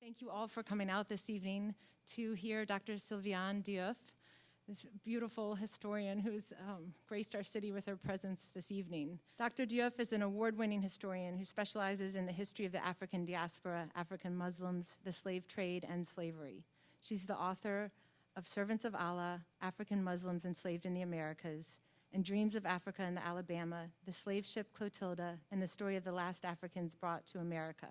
Thank you all for coming out this evening to hear Dr. Sylviane Diouf, this beautiful historian who's graced our city with her presence this evening. Dr. Diouf is an award-winning historian who specializes in the history of the African diaspora, African Muslims, the slave trade, and slavery. She's the author of Servants of Allah, African Muslims Enslaved in the Americas, and Dreams of Africa and the Alabama, the slave ship Clotilda, and the story of the last Africans brought to America.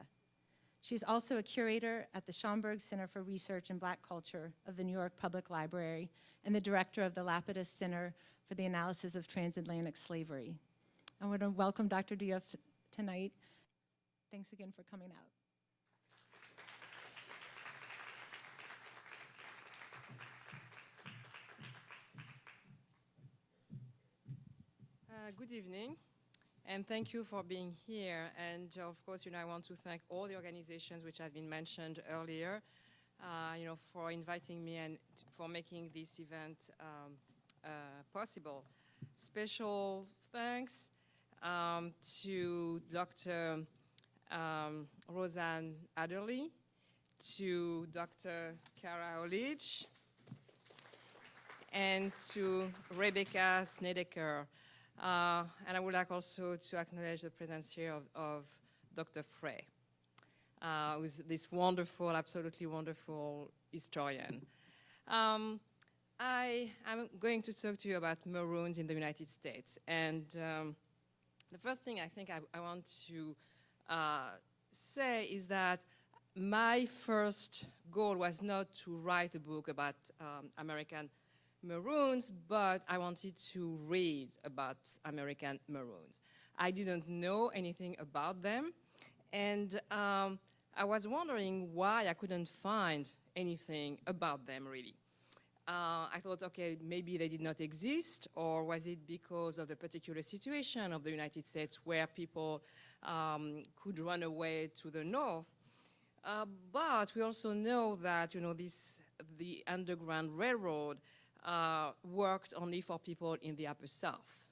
She's also a curator at the Schomburg Center for Research in Black Culture of the New York Public Library and the director of the Lapidus Center for the Analysis of Transatlantic Slavery. I want to welcome Dr. Diouf tonight. Thanks again for coming out. Good evening, and thank you for being here. And of course, I want to thank all the organizations which have been mentioned earlier, for inviting me and for making this event possible. Special thanks to Dr. Roseanne Adderley, to Dr. Kara Olich, and to Rebecca Snedeker. And I would like also to acknowledge the presence here of Dr. Frey, who's this wonderful, absolutely wonderful historian. I am going to talk to you about Maroons in the United States. And the first thing I think I want to say is that my first goal was not to write a book about American Maroons, but I wanted to read about American Maroons. I didn't know anything about them, and I was wondering why I couldn't find anything about them, really. I thought, okay, maybe they did not exist, or was it because of the particular situation of the United States where people could run away to the north? But we also know that, the Underground Railroad worked only for people in the Upper South,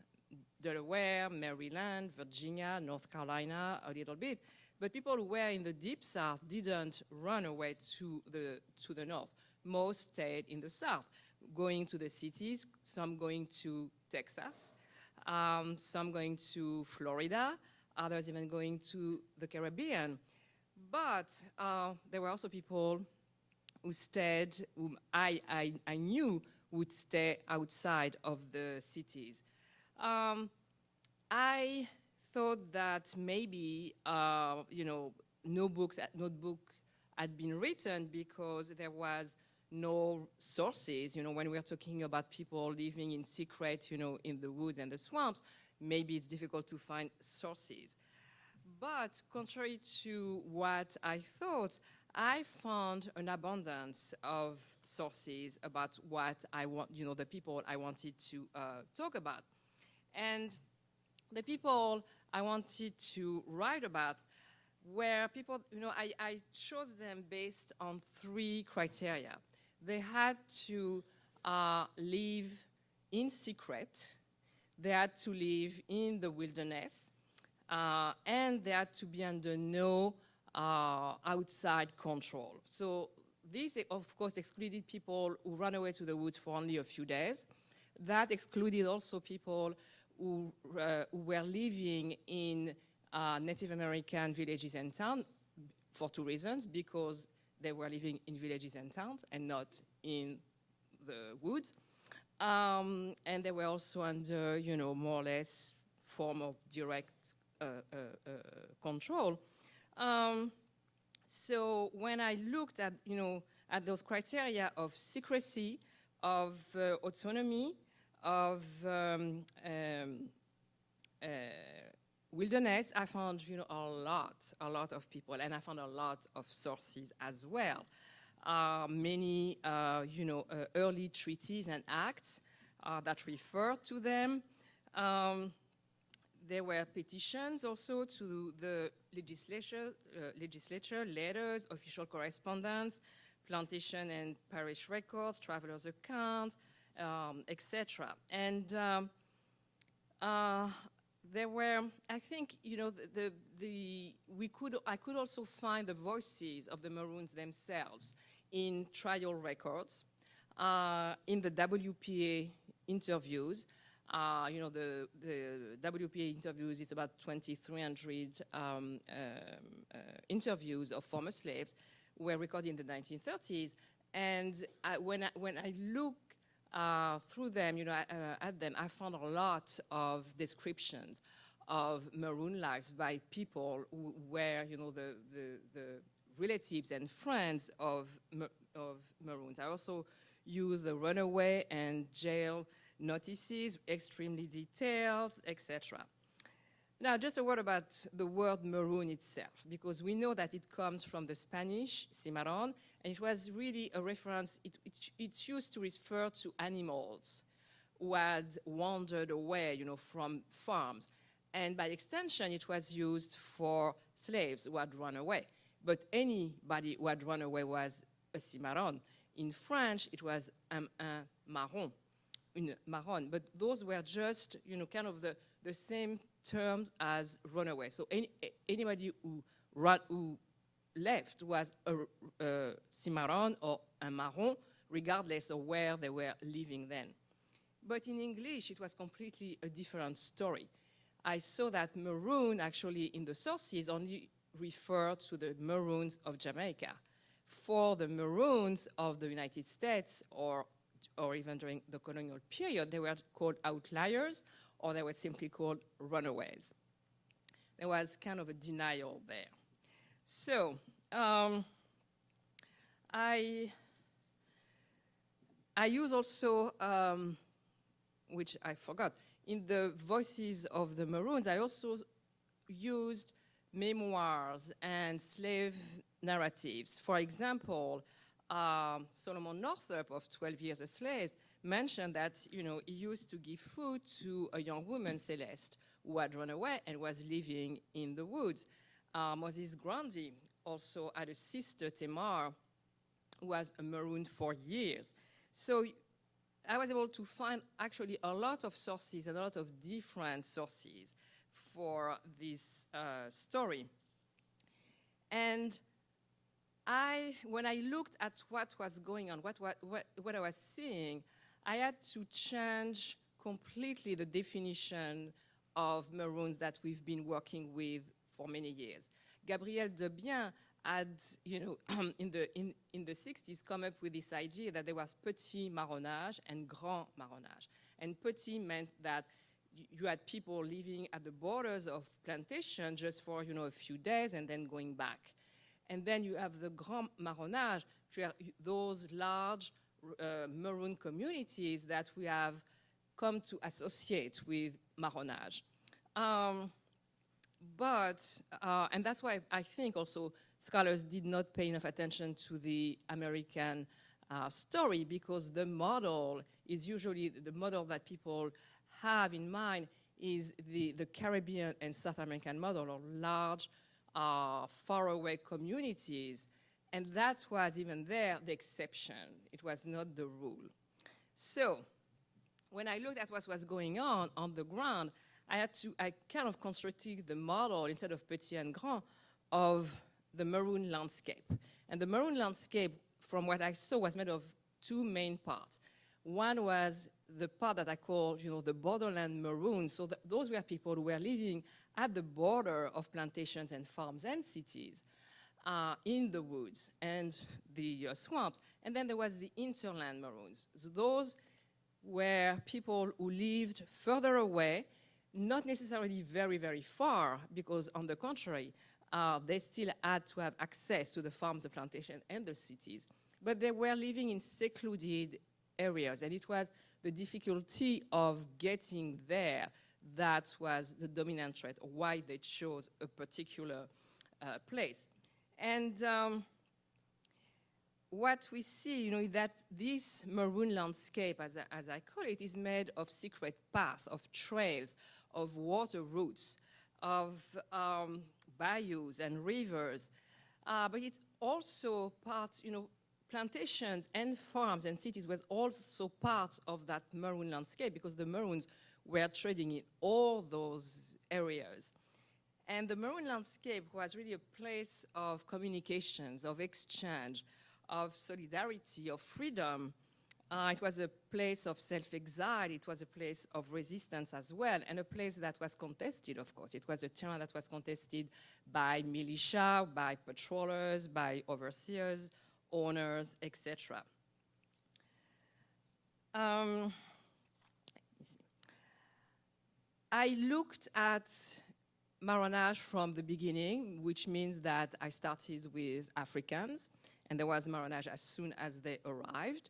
Delaware, Maryland, Virginia, North Carolina, a little bit. But people who were in the Deep South didn't run away to the north. Most stayed in the South, going to the cities, some going to Texas, some going to Florida, others even going to the Caribbean. But there were also people who stayed, whom I knew would stay outside of the cities. I thought that maybe, no book had been written because there was no sources. When we're talking about people living in secret, in the woods and the swamps, maybe it's difficult to find sources. But contrary to what I thought, I found an abundance of sources about what I want, the people I wanted to talk about. And the people I wanted to write about were people, I chose them based on 3 criteria. They had to live in secret, they had to live in the wilderness, and they had to be under no outside control. So this, of course, excluded people who ran away to the woods for only a few days. That excluded also people who were living in Native American villages and towns for 2 reasons, because they were living in villages and towns and not in the woods. And they were also under, more or less form of direct control. So when I looked at, at those criteria of secrecy, of autonomy, of wilderness, I found, a lot of people, and I found a lot of sources as well. Many, early treaties and acts that refer to them. There were petitions also to the legislature, letters, official correspondence, plantation and parish records, travelers' accounts, etc. And there were, I think, you know, I could also find the voices of the Maroons themselves in trial records, in the WPA interviews. You know, the WPA interviews, it's about 2,300 interviews of former slaves were recorded in the 1930s. And when I look through them, you know, at them, I found a lot of descriptions of Maroon lives by people who were, you know, the relatives and friends of Maroons. I also use the runaway and jail notices, extremely detailed, etc. Now, just a word about the word maroon itself, because we know that it comes from the Spanish cimarron, and it was really a reference. It's used to refer to animals who had wandered away, you know, from farms, and by extension, it was used for slaves who had run away. But anybody who had run away was a cimarron. In French, it was un maroon. Maroon, but those were just, you know, kind of the same terms as runaway. So anybody who left was a cimarron or a maroon, regardless of where they were living then. But in English, it was completely a different story. I saw that maroon actually in the sources only referred to the Maroons of Jamaica. For the Maroons of the United States or even during the colonial period, they were called outliers, or they were simply called runaways. There was kind of a denial there. So I use also, which I forgot, in the voices of the Maroons, I also used memoirs and slave narratives. For example, Solomon Northup of 12 Years a Slave mentioned that, you know, he used to give food to a young woman, Celeste, who had run away and was living in the woods. Moses Grundy also had a sister, Tamar, who was a Maroon for years. So I was able to find actually a lot of sources and a lot of different sources for this story. And when I looked at what was going on, what I was seeing, I had to change completely the definition of Maroons that we've been working with for many years. Gabriel Debien had, you know, in the 60s come up with this idea that there was petit marronnage and grand marronnage. And petit meant that you had people living at the borders of plantation just for, you know, a few days and then going back. And then you have the grand marronnage, those large maroon communities that we have come to associate with marronnage. And that's why I think also scholars did not pay enough attention to the American story, because the model is usually the model that people have in mind is the Caribbean and South American model, or large, faraway communities. And that was, even there, the exception. It was not the rule. So when I looked at what was going on the ground, I kind of constructed the model, instead of petit and grand, of the maroon landscape. And the maroon landscape, from what I saw, was made of two main parts. One was the part that I call, you know, the borderland maroons. So those were people who were living at the border of plantations and farms and cities, in the woods and the swamps. And then there was the interland maroons. So those were people who lived further away, not necessarily very, very far, because on the contrary, they still had to have access to the farms, the plantation, and the cities. But they were living in secluded areas, and it was the difficulty of getting there that was the dominant trait, or why they chose a particular place. And what we see, you know, that this maroon landscape, as I call it, is made of secret paths, of trails, of water routes, of bayous and rivers. But it's also part, you know, plantations and farms and cities was also part of that maroon landscape, because the Maroons were trading in all those areas. And the maroon landscape was really a place of communications, of exchange, of solidarity, of freedom. It was a place of self-exile. It was a place of resistance as well, and a place that was contested, of course. It was a terrain that was contested by militia, by patrollers, by overseers, owners, etc. I looked at Maroonage from the beginning, which means that I started with Africans, and there was Maroonage as soon as they arrived.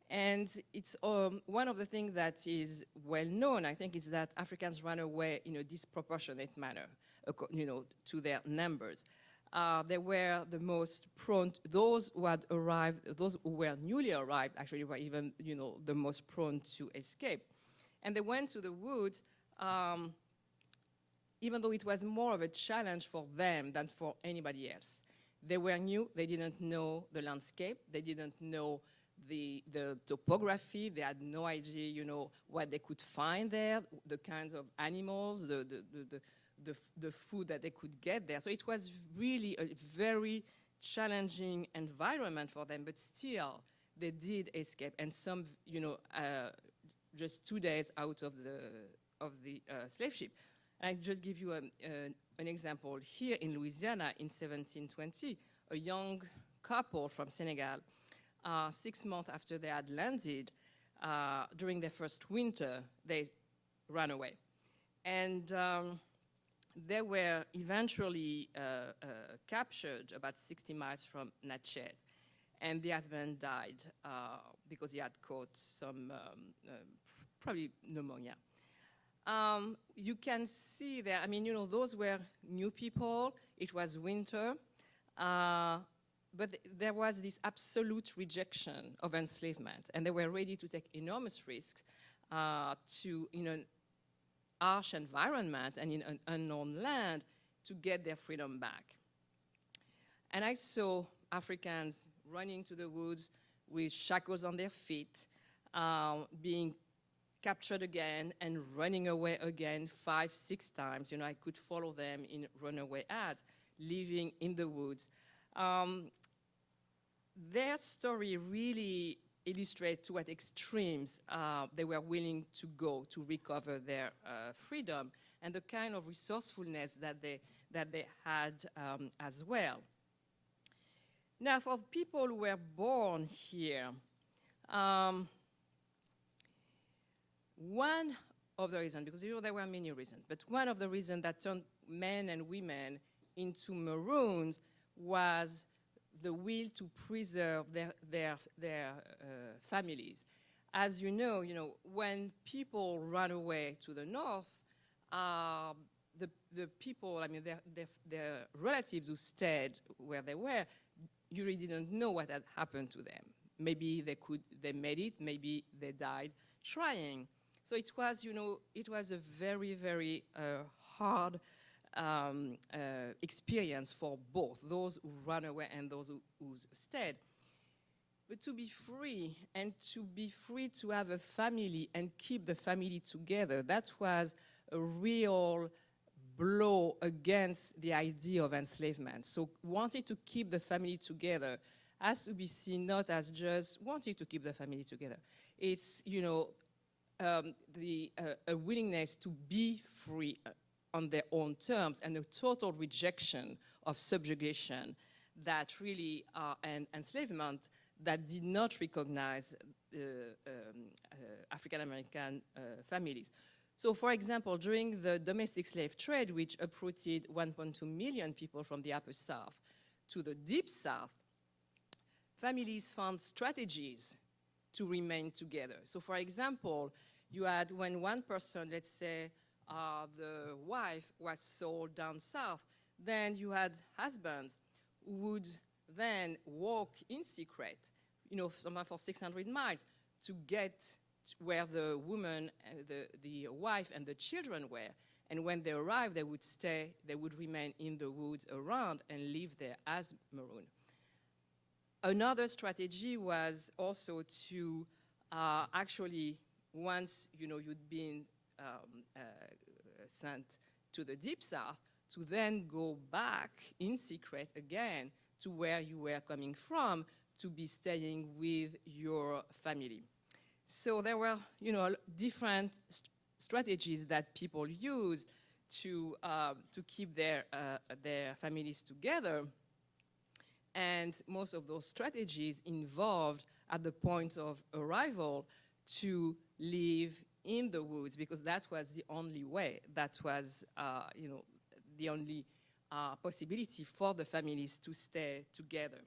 And it's one of the things that is well known, I think, is that Africans ran away in a disproportionate manner, to their numbers. They were the most prone, those who had arrived, those who were newly arrived actually were even, the most prone to escape. And they went to the woods, even though it was more of a challenge for them than for anybody else. They were new, they didn't know the landscape, they didn't know the topography, they had no idea, what they could find there, the kinds of animals, the food that they could get there. So it was really a very challenging environment for them, but still they did escape. And some, just 2 days out of the slave ship. I just give you an example. Here in Louisiana in 1720, a young couple from Senegal, 6 months after they had landed, during their first winter, they ran away. And they were eventually captured about 60 miles from Natchez. And the husband died because he had caught some, probably pneumonia. You can see there, those were new people. It was winter. But there was this absolute rejection of enslavement, and they were ready to take enormous risks in an harsh environment and in an unknown land to get their freedom back. And I saw Africans running to the woods with shackles on their feet, being captured again and running away again 5, 6 times. I could follow them in runaway ads, living in the woods. Their story really illustrates to what extremes they were willing to go to recover their freedom, and the kind of resourcefulness that they had as well. Now, for people who were born here, one of the reasons, because there were many reasons, but one of the reasons that turned men and women into maroons was the will to preserve their families. As you know, when people run away to the north, the people, their relatives who stayed where they were, usually didn't know what had happened to them. Maybe they made it, maybe they died trying. So it was a very, very hard experience for both those who ran away and those who stayed. But to be free, and to be free to have a family and keep the family together, that was a real blow against the idea of enslavement. So wanting to keep the family together has to be seen not as just wanting to keep the family together. It's, a willingness to be free on their own terms, and a total rejection of subjugation that really and enslavement that did not recognize African-American families. So, for example, during the domestic slave trade, which uprooted 1.2 million people from the Upper South to the Deep South, families found strategies to remain together. So, for example, you had when one person, let's say, the wife was sold down south, then you had husbands who would then walk in secret, somewhere for 600 miles to get where the woman, the wife and the children were. And when they arrived, they would stay, they would remain in the woods around and live there as maroon. Another strategy was also to actually, once you'd been sent to the deep south to then go back in secret again to where you were coming from to be staying with your family. So there were, different strategies that people used to keep their families together. And most of those strategies involved, at the point of arrival, to live in the woods, because that was the only way, that was, the only possibility for the families to stay together.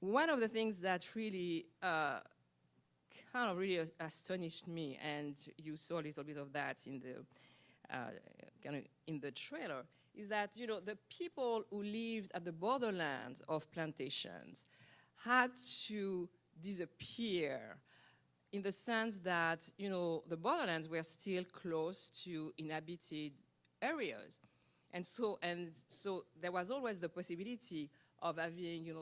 One of the things that really kind of really astonished me, and you saw a little bit of that in the in the trailer, is that the people who lived at the borderlands of plantations had to disappear, in the sense that the borderlands were still close to inhabited areas, and so there was always the possibility of having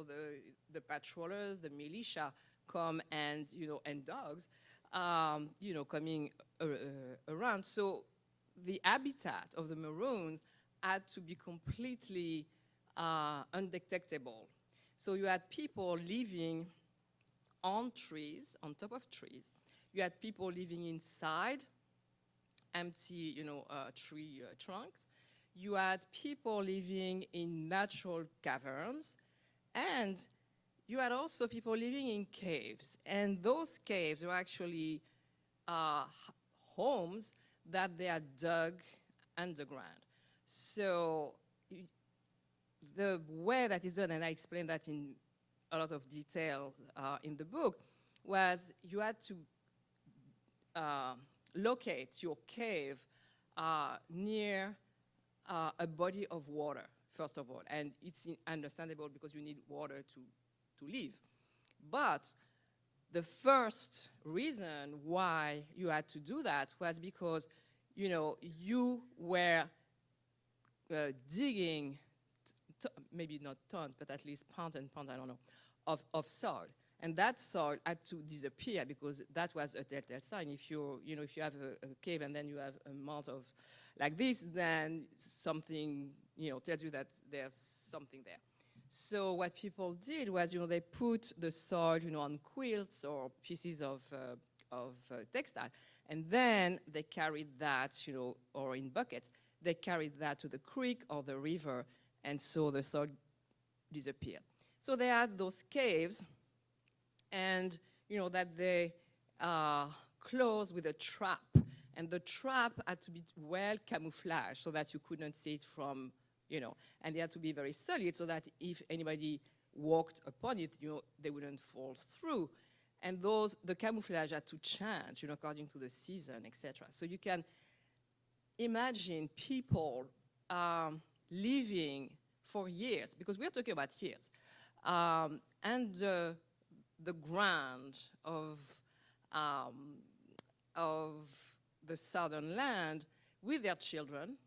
the patrollers, the militia, come and and dogs, coming around. So the habitat of the Maroons had to be completely undetectable. So you had people living on trees, on top of trees. You had people living inside empty, tree trunks. You had people living in natural caverns, and you had also people living in caves. And those caves were actually homes that they had dug underground. So the way that is done, and I explained that in a lot of detail in the book, was you had to locate your cave near a body of water, first of all. And it's understandable because you need water to live. But the first reason why you had to do that was because, you were digging, maybe not tons, but at least pounds and pounds, I don't know, of soil. And that soil had to disappear because that was a telltale sign. If if you have a cave and then you have a mound of like this, then something, tells you that there's something there. So what people did was, they put the soil, on quilts or pieces of textile, and then they carried that, or in buckets, they carried that to the creek or the river, and so the soil disappeared. So they had those caves, and that they closed with a trap, and the trap had to be well camouflaged so that you couldn't see it from, and they had to be very solid so that if anybody walked upon it, they wouldn't fall through. And the camouflage had to change, according to the season, etc. So you can imagine people living for years, because we're talking about years, under the ground of the southern land with their children,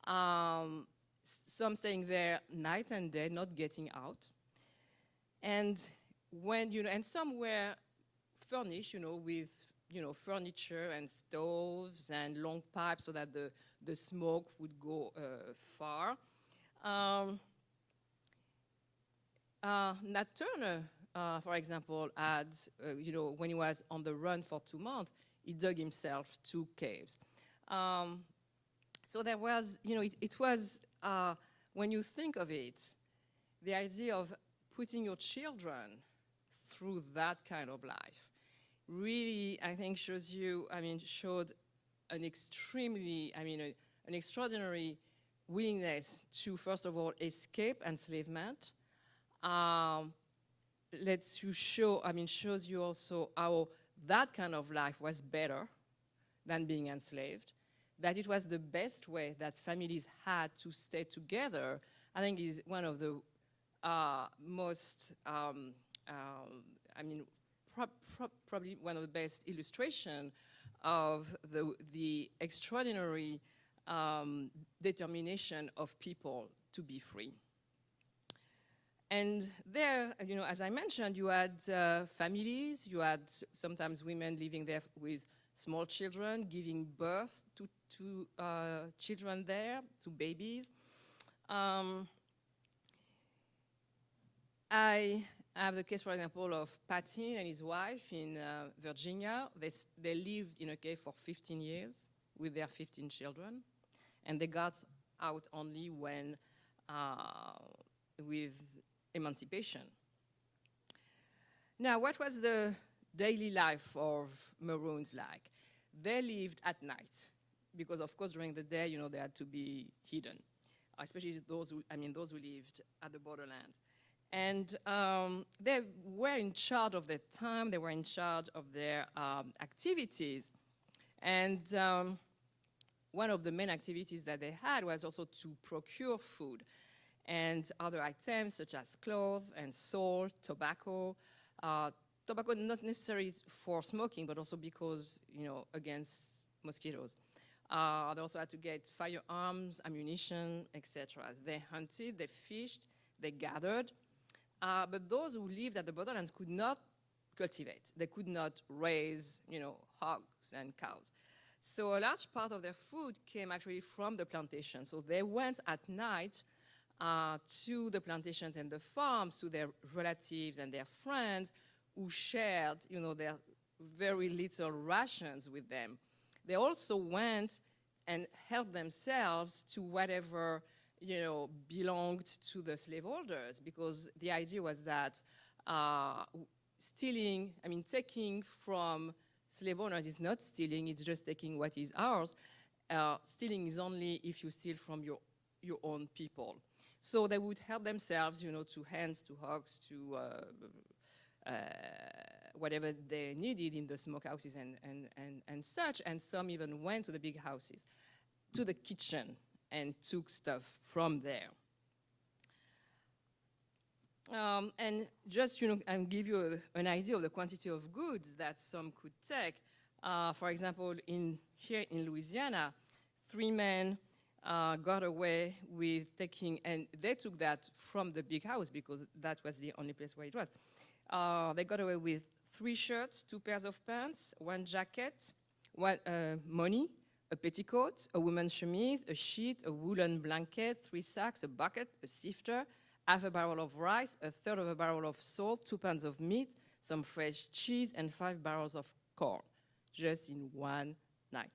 some staying there night and day, not getting out, and when and some were furnished, with furniture and stoves and long pipes so that the smoke would go far. Nat Turner, for example, had, when he was on the run for 2 months, he dug himself 2 caves. So there was, it was, when you think of it, the idea of putting your children through that kind of life really, I think, showed an extremely, an extraordinary willingness to, first of all, escape enslavement. Lets you shows you also how that kind of life was better than being enslaved, that it was the best way that families had to stay together. I think is one of the most, probably one of the best illustration of the extraordinary determination of people to be free. And there, as I mentioned, you had families, you had sometimes women living there with small children, giving birth to children there, to babies. I have the case, for example, of Patton and his wife in Virginia. They lived in a cave for 15 years with their 15 children, and they got out only when with emancipation. Now, what was the daily life of Maroons like? They lived at night because, of course, during the day, they had to be hidden, especially those who lived at the borderland. And they were in charge of their time. They were in charge of their activities. And one of the main activities that they had was also to procure food and other items such as clothes and salt, tobacco. Tobacco not necessarily for smoking, but also because, against mosquitoes. They also had to get firearms, ammunition, etc. They hunted, they fished, they gathered. But those who lived at the borderlands could not cultivate. They could not raise, hogs and cows. So a large part of their food came actually from the plantation. So they went at night to the plantations and the farms, to their relatives and their friends who shared, their very little rations with them. They also went and helped themselves to whatever, belonged to the slaveholders, because the idea was that taking from slave owners is not stealing, it's just taking what is ours. Stealing is only if you steal from your own people. So they would help themselves, to hens, to hogs, to whatever they needed in the smokehouses and such. And some even went to the big houses, to the kitchen, and took stuff from there. And just, I'll give you an idea of the quantity of goods that some could take. For example, here in Louisiana, 3 men got away with taking, and they took that from the big house because that was the only place where it was. They got away with 3 shirts, 2 pairs of pants, 1 jacket, money, a petticoat, a woman's chemise, a sheet, a woolen blanket, 3 sacks, a bucket, a sifter, half a barrel of rice, a third of a barrel of salt, 2 pounds of meat, some fresh cheese, and 5 barrels of corn, just in one night.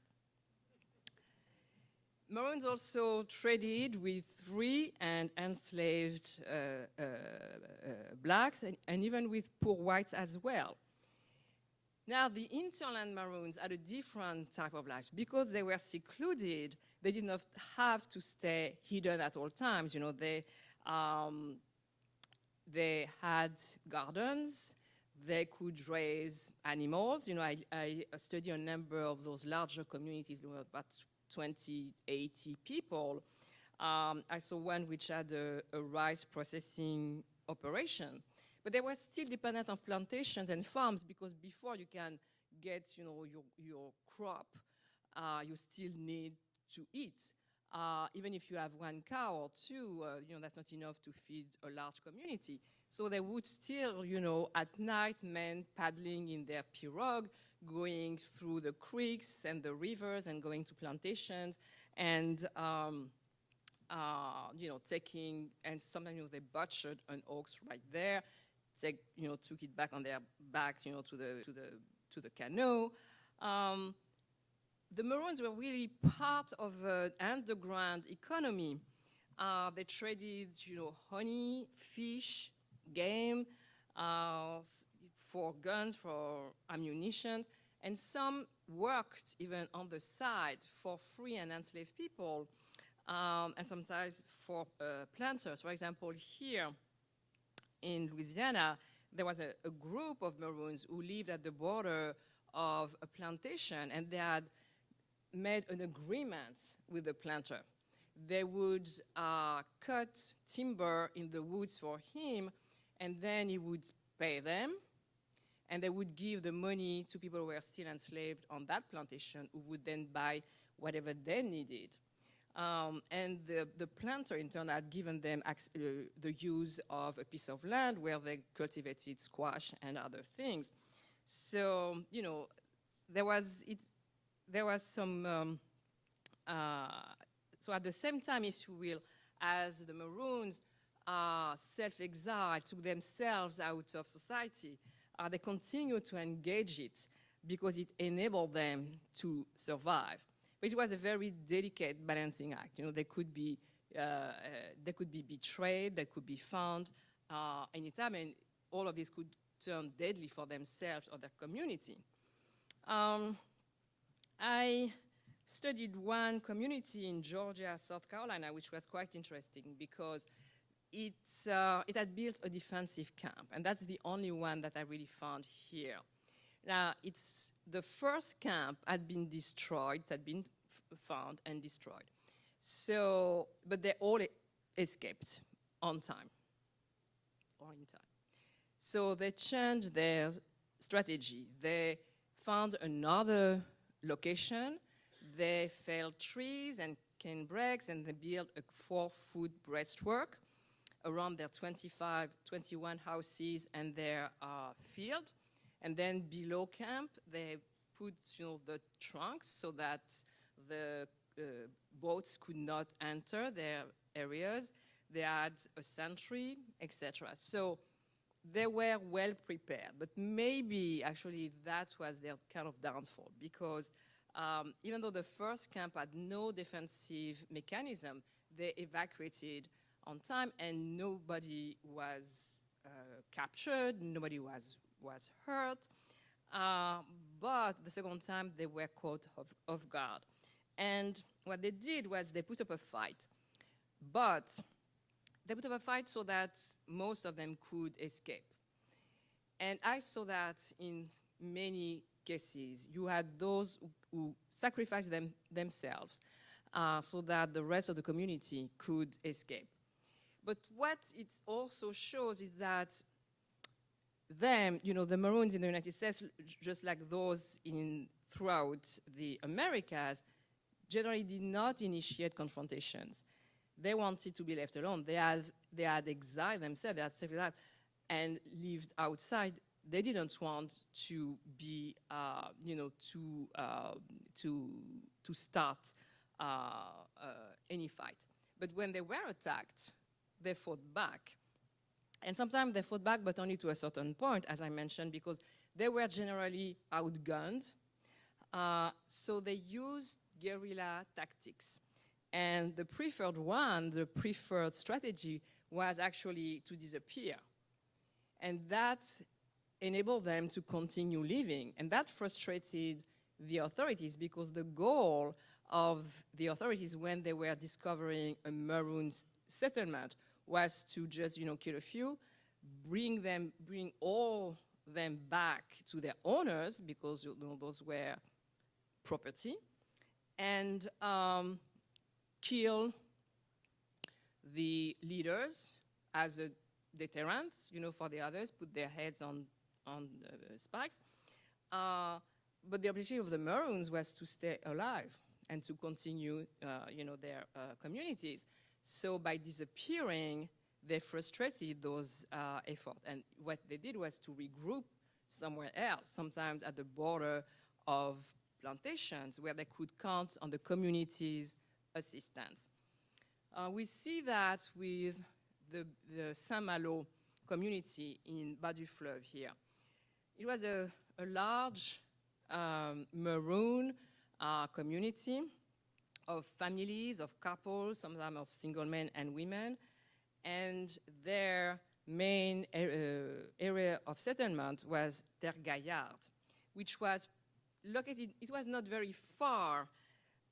Maroons also traded with free and enslaved blacks and even with poor whites as well. Now, the interland Maroons had a different type of life. Because they were secluded, they did not have to stay hidden at all times. They had gardens. They could raise animals. I study a number of those larger communities, about 20, 80 people. I saw one which had a rice processing operation. But they were still dependent on plantations and farms because before you can get, your crop, you still need to eat. Even if you have 1 cow or 2, that's not enough to feed a large community. So they would still, at night, men paddling in their pirogue, going through the creeks and the rivers and going to plantations and, taking, and sometimes they butchered an ox right there. Took it back on their back, to the canoe. The Maroons were really part of an underground economy. They traded, honey, fish, game, for guns, for ammunition, and some worked even on the side for free and enslaved people, and sometimes for planters. For example, here in Louisiana, there was a group of Maroons who lived at the border of a plantation, and they had made an agreement with the planter. They would cut timber in the woods for him, and then he would pay them, and they would give the money to people who were still enslaved on that plantation, who would then buy whatever they needed. And the planter, in turn, had given them the use of a piece of land where they cultivated squash and other things. So, you know, there was some, so at the same time, if you will, as the Maroons self-exiled, took themselves out of society, they continued to engage it because it enabled them to survive. But it was a very delicate balancing act. You know, they could be betrayed, they could be found anytime, and all of this could turn deadly for themselves or their community. I studied one community in Georgia, South Carolina, which was quite interesting because it had built a defensive camp, and that's the only one that I really found here. Now, it's the first camp had been destroyed, had been found and destroyed. So, but they all escaped on time, or in time. So they changed their strategy. They found another location. They felled trees and cane breaks, and they built a 4-foot breastwork around their 21 houses and their field. And then below camp, they put, you know, the trunks so that the boats could not enter their areas. They had a sentry, etc. So they were well prepared. But maybe actually that was their kind of downfall, because even though the first camp had no defensive mechanism, they evacuated on time, and nobody was captured, nobody was hurt. But the second time, they were caught off guard. And what they did was they put up a fight. But they put up a fight so that most of them could escape. And I saw that in many cases. You had those who sacrificed themselves so that the rest of the community could escape. But what it also shows is that them, you know, the Maroons in the United States, just like those throughout the Americas, generally did not initiate confrontations. They wanted to be left alone. They had exiled themselves, they had self-exiled, and lived outside. They didn't want to be, you know, to start any fight. But when they were attacked, they fought back. And sometimes they fought back, but only to a certain point, as I mentioned, because they were generally outgunned. So they used guerrilla tactics. And the preferred strategy was actually to disappear. And that enabled them to continue living. And that frustrated the authorities, because the goal of the authorities when they were discovering a Maroon settlement was to just, you know, kill a few, bring all them back to their owners, because, you know, those were property, and kill the leaders as a deterrent, you know, for the others, put their heads on spikes. But the objective of the Maroons was to stay alive and to continue, you know, their communities. So by disappearing, they frustrated those efforts. And what they did was to regroup somewhere else, sometimes at the border of plantations, where they could count on the community's assistance. We see that with the Saint-Malo community in Bas du Fleuve here. It was a large Maroon community of families, of couples, some of them of single men and women, and their main area of settlement was Terre Gaillarde, which was located, it was not very far,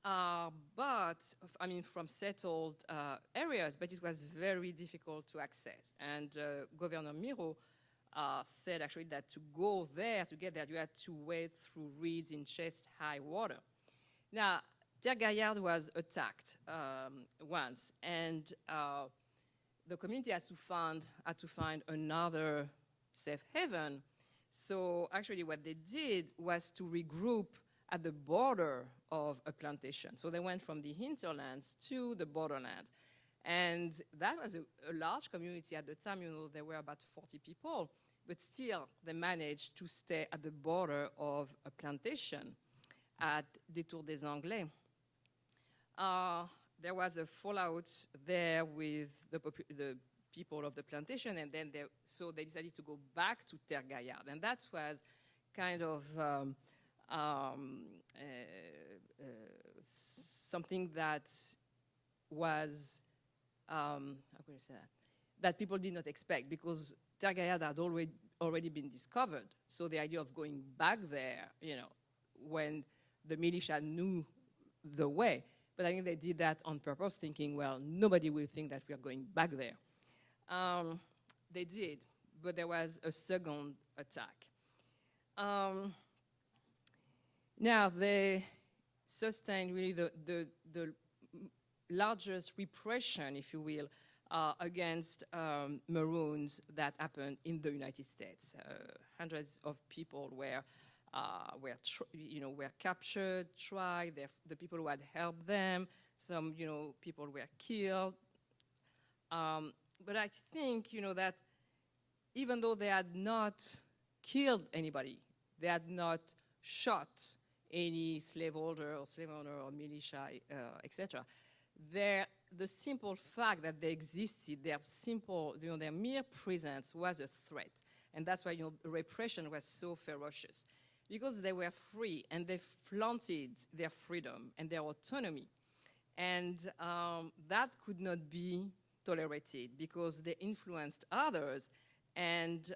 but, I mean, from settled areas, but it was very difficult to access. And Governor Miro said actually that to go there, to get there, you had to wade through reeds in chest-high water. Now, Terre Gaillarde was attacked once, and the community had to find another safe haven. So actually what they did was to regroup at the border of a plantation. So they went from the hinterlands to the borderland. And that was a large community at the time. There were about 40 people, but still they managed to stay at the border of a plantation at Détour des Anglais. There was a fallout there with the people of the plantation, and then so they decided to go back to Terre Gaillarde. And that was kind of something that was, how can I say that people did not expect, because Terre Gaillarde had already been discovered. So the idea of going back there, when the militia knew the way, but I think they did that on purpose, thinking, well, nobody will think that we are going back there. They did, but there was a second attack. Now, they sustained really the largest repression, if you will, against Maroons that happened in the United States. Hundreds of people were captured, tried. The people who had helped them, some people were killed. But I think that even though they had not killed anybody, they had not shot any slaveholder or slave owner or militia, etc. The simple fact that they existed, their mere presence was a threat. And that's why repression was so ferocious, because they were free and they flaunted their freedom and their autonomy. And that could not be tolerated, because they influenced others. And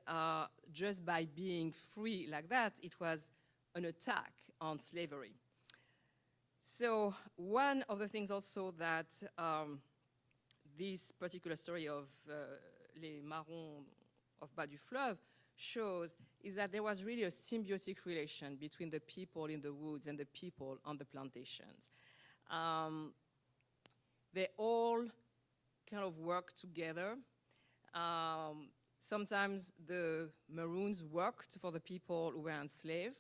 just by being free like that, it was an attack on slavery. So one of the things also that this particular story of les Maroons of Bas du Fleuve shows is that there was really a symbiotic relation between the people in the woods and the people on the plantations. They all kind of worked together. Sometimes the Maroons worked for the people who were enslaved,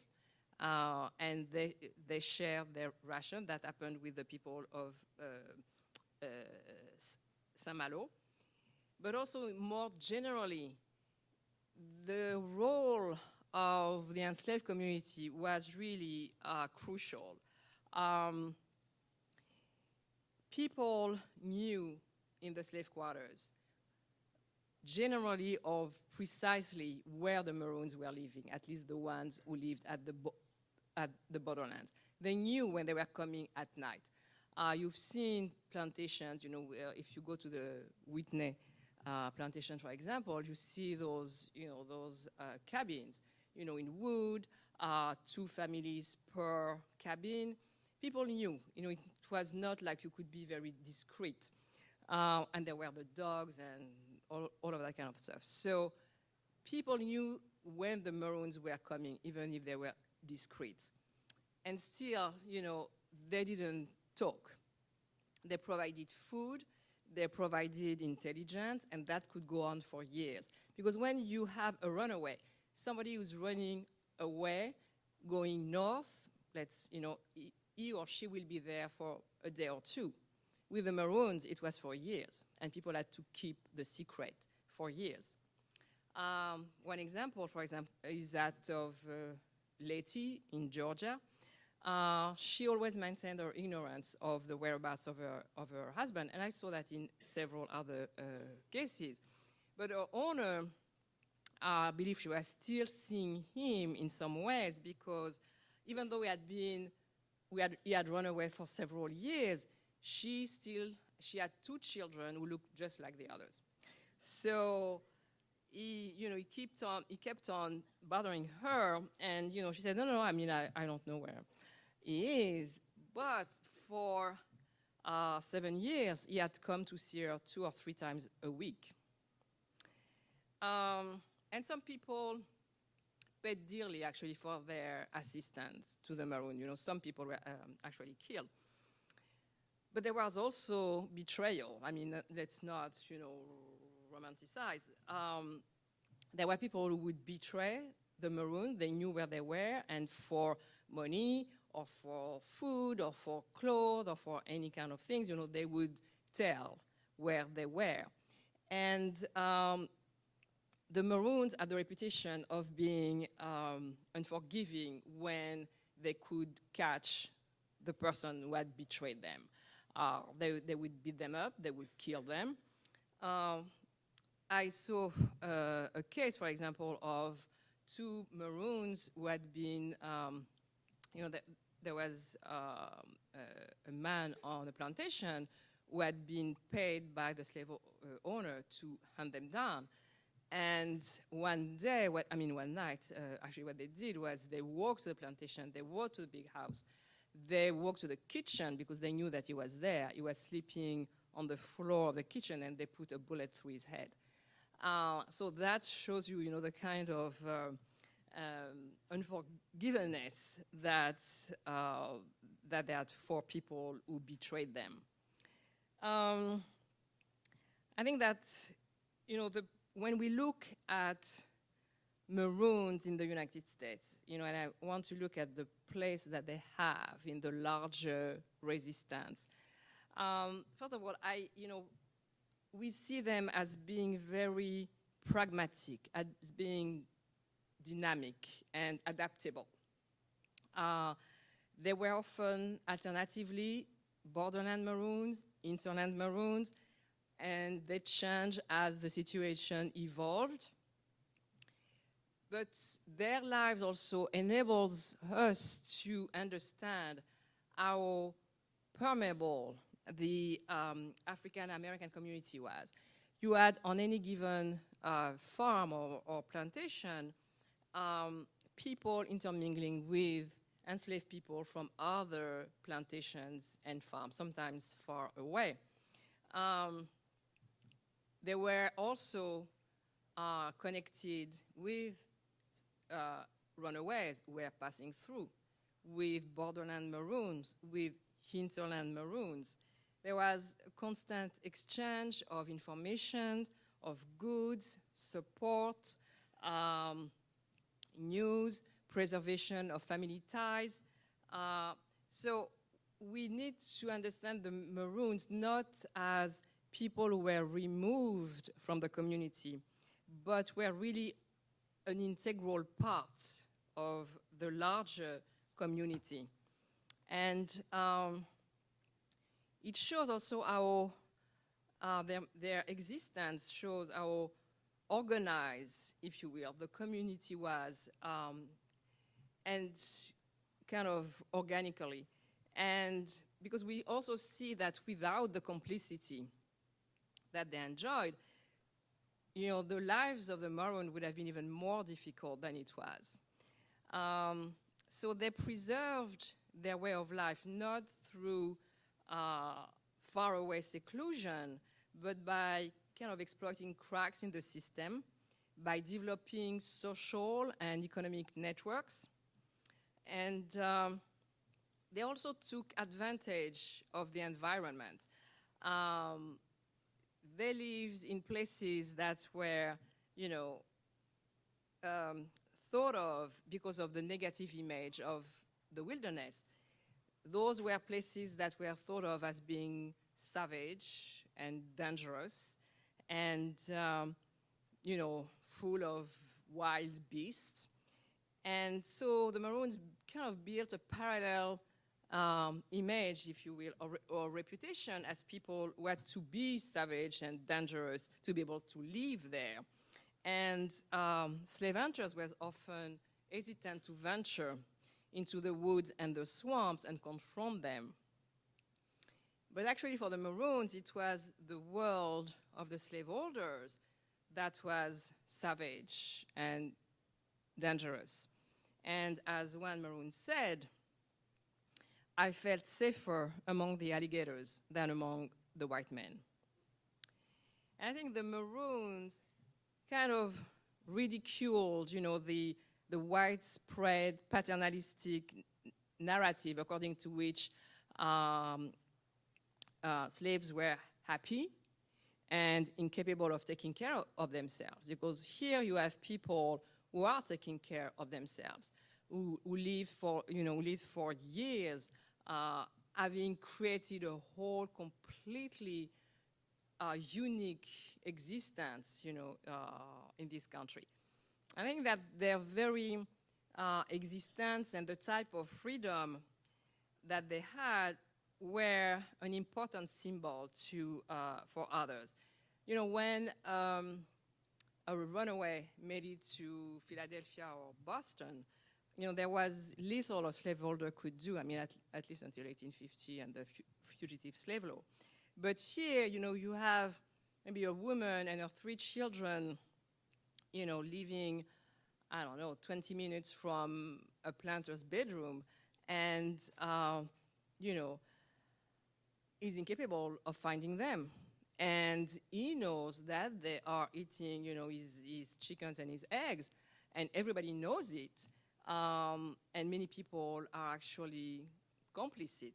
and they shared their ration. That happened with the people of Saint-Malo. But also, more generally, the role of the enslaved community was really crucial. People knew in the slave quarters generally of precisely where the Maroons were living, at least the ones who lived at the borderlands. They knew when they were coming at night. You've seen plantations, if you go to the Whitney plantation, for example, you see those cabins, in wood, 2 families per cabin. People knew, it was not like you could be very discreet. And there were the dogs and all of that kind of stuff. So people knew when the Maroons were coming, even if they were discreet. And still, they didn't talk. They provided food, they provided intelligence, and that could go on for years. Because when you have a runaway, somebody who's running away, going north, he or she will be there for a day or two. With the Maroons, it was for years, and people had to keep the secret for years. One example, is that of Letty in Georgia. She always maintained her ignorance of the whereabouts of her husband, and I saw that in several other cases. But her owner, I believe she was still seeing him in some ways, because even though he had run away for several years, she had 2 children who looked just like the others. So he kept on bothering her, and she said, no, I don't know where he is. But for 7 years, he had come to see her 2 or 3 times a week. And some people paid dearly, actually, for their assistance to the Maroon. Some people were actually killed. But there was also betrayal. Let's not, romanticize. There were people who would betray the Maroon. They knew where they were, and for money or for food, or for clothes, or for any kind of things, they would tell where they were. And the Maroons had the reputation of being unforgiving when they could catch the person who had betrayed them. They would beat them up, they would kill them. I saw a case, for example, of two Maroons who had been, there was a man on a plantation who had been paid by the slave owner to hunt them down. And one night, actually what they did was they walked to the plantation, they walked to the big house, they walked to the kitchen because they knew that he was there. He was sleeping on the floor of the kitchen, and they put a bullet through his head. So that shows you, the kind of unforgiveness that they had for people who betrayed them. I think that, when we look at Maroons in the United States, and I want to look at the place that they have in the larger resistance. First of all, we see them as being very pragmatic, as being dynamic and adaptable. They were often alternatively borderland Maroons, hinterland Maroons, and they changed as the situation evolved. But their lives also enables us to understand how permeable the African American community was. You had on any given farm or plantation, people intermingling with enslaved people from other plantations and farms, sometimes far away. They were also connected with runaways who were passing through, with borderland Maroons, with hinterland Maroons. There was a constant exchange of information, of goods, support, news, preservation of family ties. So we need to understand the Maroons not as people who were removed from the community, but were really an integral part of the larger community. And it shows also how their existence shows how organized, if you will, the community was, and kind of organically. And because we also see that without the complicity that they enjoyed, the lives of the Maroon would have been even more difficult than it was. So they preserved their way of life, not through faraway seclusion, but by kind of exploiting cracks in the system, by developing social and economic networks. And they also took advantage of the environment. They lived in places that were, thought of because of the negative image of the wilderness. Those were places that were thought of as being savage and dangerous and, full of wild beasts. And so the Maroons kind of built a parallel image, if you will, or reputation as people who had to be savage and dangerous to be able to live there. And slave hunters were often hesitant to venture into the woods and the swamps and confront them. But actually for the Maroons, it was the world of the slaveholders that was savage and dangerous. And as one Maroon said, I felt safer among the alligators than among the white men. And I think the Maroons kind of ridiculed, the widespread paternalistic narrative according to which slaves were happy and incapable of taking care of themselves. Because here you have people who are taking care of themselves. who lived for years, having created a whole completely unique existence, in this country. I think that their very existence and the type of freedom that they had were an important symbol for others. When a runaway made it to Philadelphia or Boston, there was little a slaveholder could do, at least until 1850 and the Fugitive Slave Law. But here, you have maybe a woman and her 3 children, living, 20 minutes from a planter's bedroom, and, is incapable of finding them. And he knows that they are eating, his chickens and his eggs, and everybody knows it. And many people are actually complicit.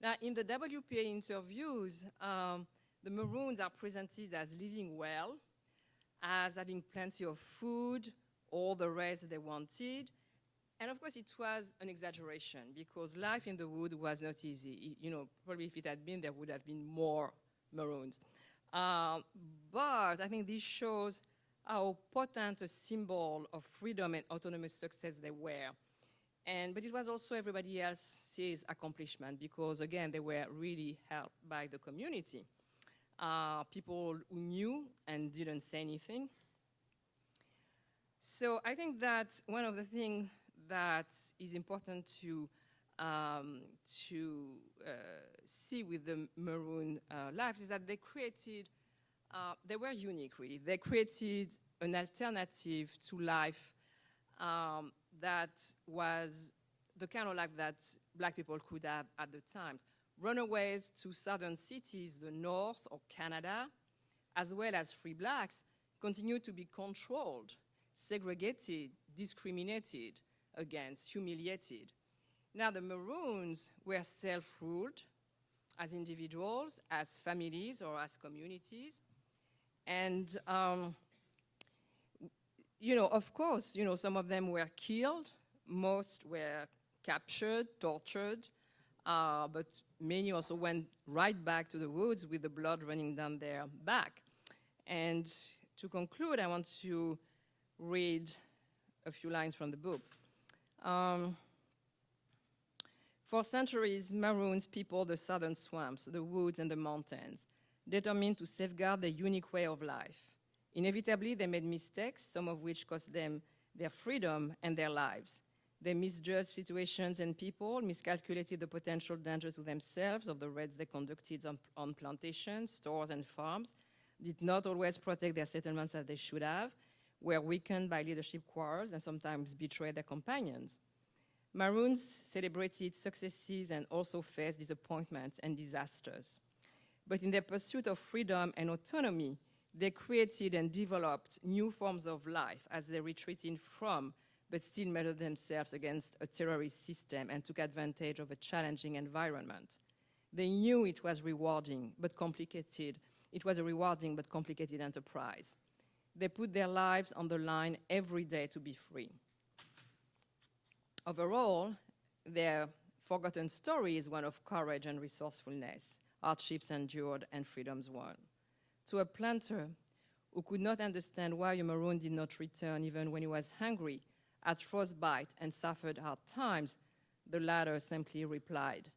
Now, in the WPA interviews, the Maroons are presented as living well, as having plenty of food, all the rest they wanted. And of course, it was an exaggeration because life in the wood was not easy. Probably if it had been, there would have been more Maroons. But I think this shows how potent a symbol of freedom and autonomous success they were. But it was also everybody else's accomplishment because, again, they were really helped by the community. People who knew and didn't say anything. So I think that one of the things that is important to see with the Maroon lives is that they created, they were unique really. They created an alternative to life that was the kind of life that black people could have at the time. Runaways to southern cities, the North or Canada, as well as free blacks, continued to be controlled, segregated, discriminated against, humiliated. Now the Maroons were self-ruled as individuals, as families, or as communities. And, of course, some of them were killed, most were captured, tortured, but many also went right back to the woods with the blood running down their back. And to conclude, I want to read a few lines from the book. For centuries, Maroons peopled the southern swamps, the woods, and the mountains, determined to safeguard their unique way of life. Inevitably, they made mistakes, some of which cost them their freedom and their lives. They misjudged situations and people, miscalculated the potential danger to themselves of the raids they conducted on plantations, stores, and farms, did not always protect their settlements as they should have, were weakened by leadership quarrels, and sometimes betrayed their companions. Maroons celebrated successes and also faced disappointments and disasters. But in their pursuit of freedom and autonomy, they created and developed new forms of life as they retreated from, but still measured themselves against a terrorist system and took advantage of a challenging environment. They knew it was rewarding but complicated. It was a rewarding but complicated enterprise. They put their lives on the line every day to be free. Overall, their forgotten story is one of courage and resourcefulness, hardships endured and freedoms won. To a planter who could not understand why a Maroon did not return even when he was hungry, had frostbite and suffered hard times, the latter simply replied,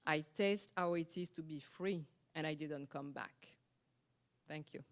"I taste how it is to be free, and I didn't come back." Thank you.